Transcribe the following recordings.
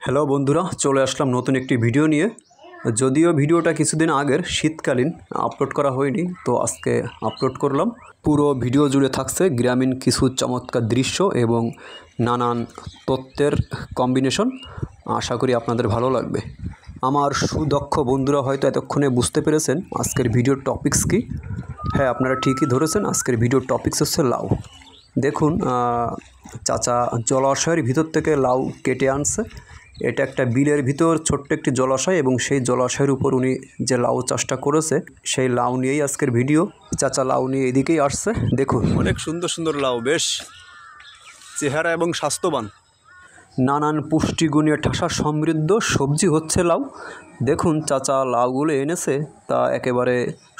Hello বন্ধুরা, চলে আসলাম নতুন একটি ভিডিও নিয়ে। যদিও ভিডিওটা কিছুদিন আগের শীতকালীন আপলোড করা হয়নি, তো আজকে আপলোড করলাম। পুরো ভিডিও জুড়ে থাকছে গ্রামীণ কিছু চমৎকার দৃশ্য এবং নানান তথ্যের কম্বিনেশন। আশা করি আপনাদের ভালো লাগবে। আমার সুদক্ষ বন্ধুরা হয়তো এতক্ষণে বুঝতে পেরেছেন আজকের ভিডিওর টপিকস কী। হ্যাঁ, আপনারা ঠিকই ধরেছেন, আজকের ভিডিওর টপিকস হচ্ছে লাউ। দেখুন, চাচা জলাশয়ের ভিতর থেকে লাউ কেটে আনছে। এটা একটা বিলের ভিতর ছোট্ট একটি জলাশয় এবং সেই জলাশয়ের উপর উনি যে লাউ চাষটা করেছে সেই লাউ নিয়েই আজকের ভিডিও। চাচা লাউ নিয়ে এদিকেই আসছে। দেখুন, অনেক সুন্দর সুন্দর লাউ, বেশ চেহারা এবং স্বাস্থ্যবান, নানান পুষ্টিগুণে ঠাসা সমৃদ্ধ সবজি হচ্ছে লাউ। দেখুন, চাচা লাউগুলো এনেছে, তা একেবারে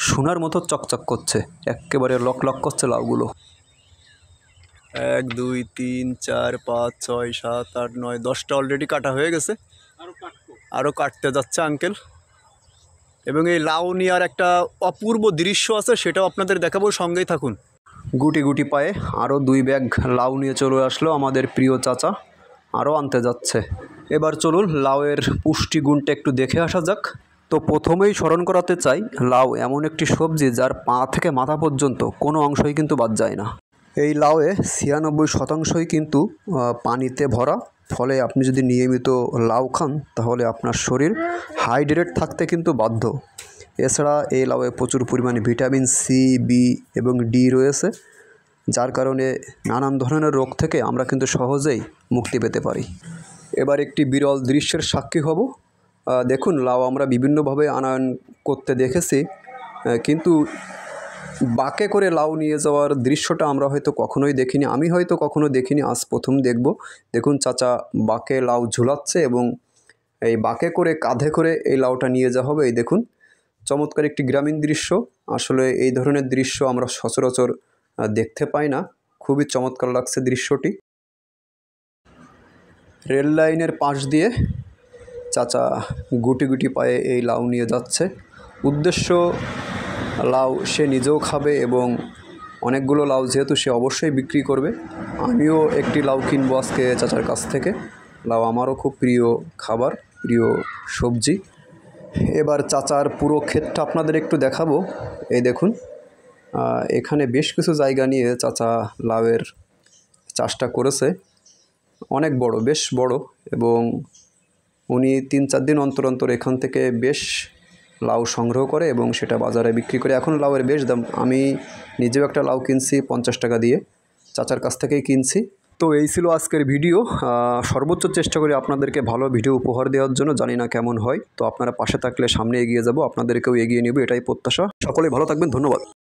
সোনার মতো চকচক করছে, একেবারে লক লক করছে লাউগুলো। 1 2 3 4 5 6 7 8 9 10টা অলরেডি কাটা হয়ে গেছে, আরও কাটতে যাচ্ছে আঙ্কেল। এবং এই লাউ নেওয়ার একটা অপূর্ব দৃশ্য আছে, সেটাও আপনাদের দেখাবো, সঙ্গেই থাকুন। গুটি গুটি পায়ে আরও 2 ব্যাগ লাউ নিয়ে চলে আসলো আমাদের প্রিয় চাচা, আরও আনতে যাচ্ছে। এবার চলুন লাউয়ের পুষ্টিগুণটা একটু দেখে আসা যাক। তো প্রথমেই স্মরণ করাতে চাই, লাউ এমন একটি সবজি যার পা থেকে মাথা পর্যন্ত কোনো অংশই কিন্তু বাদ যায় না। এই লাউয়ে 96% কিন্তু পানিতে ভরা, ফলে আপনি যদি নিয়মিত লাউ খান তাহলে আপনার শরীর হাইড্রেট থাকতে কিন্তু বাধ্য। এছাড়া এই লাউয়ে প্রচুর পরিমাণে ভিটামিন সি, বি এবং ডি রয়েছে, যার কারণে নানান ধরনের রোগ থেকে আমরা কিন্তু সহজেই মুক্তি পেতে পারি। এবার একটি বিরল দৃশ্যের সাক্ষী হব। দেখুন, লাউ আমরা বিভিন্নভাবে আনয়ন করতে দেখেছি, কিন্তু বাঁকে করে লাউ নিয়ে যাওয়ার দৃশ্যটা আমরা হয়তো কখনোই দেখিনি। আমি হয়তো কখনো দেখিনি, আজ প্রথম দেখব। দেখুন, চাচা বাঁকে লাউ ঝুলাচ্ছে এবং এই বাঁকে করে কাঁধে করে এই লাউটা নিয়ে যাওয়া হবে। এই দেখুন, চমৎকার একটি গ্রামীণ দৃশ্য। আসলে এই ধরনের দৃশ্য আমরা সচরাচর দেখতে পাই না। খুবই চমৎকার লাগছে দৃশ্যটি। রেল লাইনের পাশ দিয়ে চাচা গুটি গুটি পায়ে এই লাউ নিয়ে যাচ্ছে। উদ্দেশ্য, লাউ সে নিজেও খাবে এবং অনেকগুলো লাউ যেহেতু সে অবশ্যই বিক্রি করবে। আমিও একটি লাউ কিনবো আজকে চাচার কাছ থেকে। লাউ আমারও খুব প্রিয় খাবার, প্রিয় সবজি। এবার চাচার পুরো ক্ষেতটা আপনাদের একটু দেখাবো। এই দেখুন, এখানে বেশ কিছু জায়গা নিয়ে চাচা লাউয়ের চাষটা করেছে। অনেক বড়, বেশ বড়, এবং উনি 3-4 দিন অন্তর অন্তর এখান থেকে বেশ লাউ সংগ্রহ করে এবং সেটা বাজারে বিক্রি করে। এখন লাউয়ের বেশ দাম। আমি নিজেও একটা লাউ কিনছি 50 টাকা দিয়ে, চাচার কাছ থেকেই কিনছি। তো এই ছিল আজকের ভিডিও। সর্বোচ্চ চেষ্টা করি আপনাদেরকে ভালো ভিডিও উপহার দেওয়ার জন্য। জানি না কেমন হয়, তো আপনারা পাশে থাকলে সামনে এগিয়ে যাব, আপনাদেরকেও এগিয়ে নেব, এটাই প্রত্যাশা। সকলেই ভালো থাকবেন, ধন্যবাদ।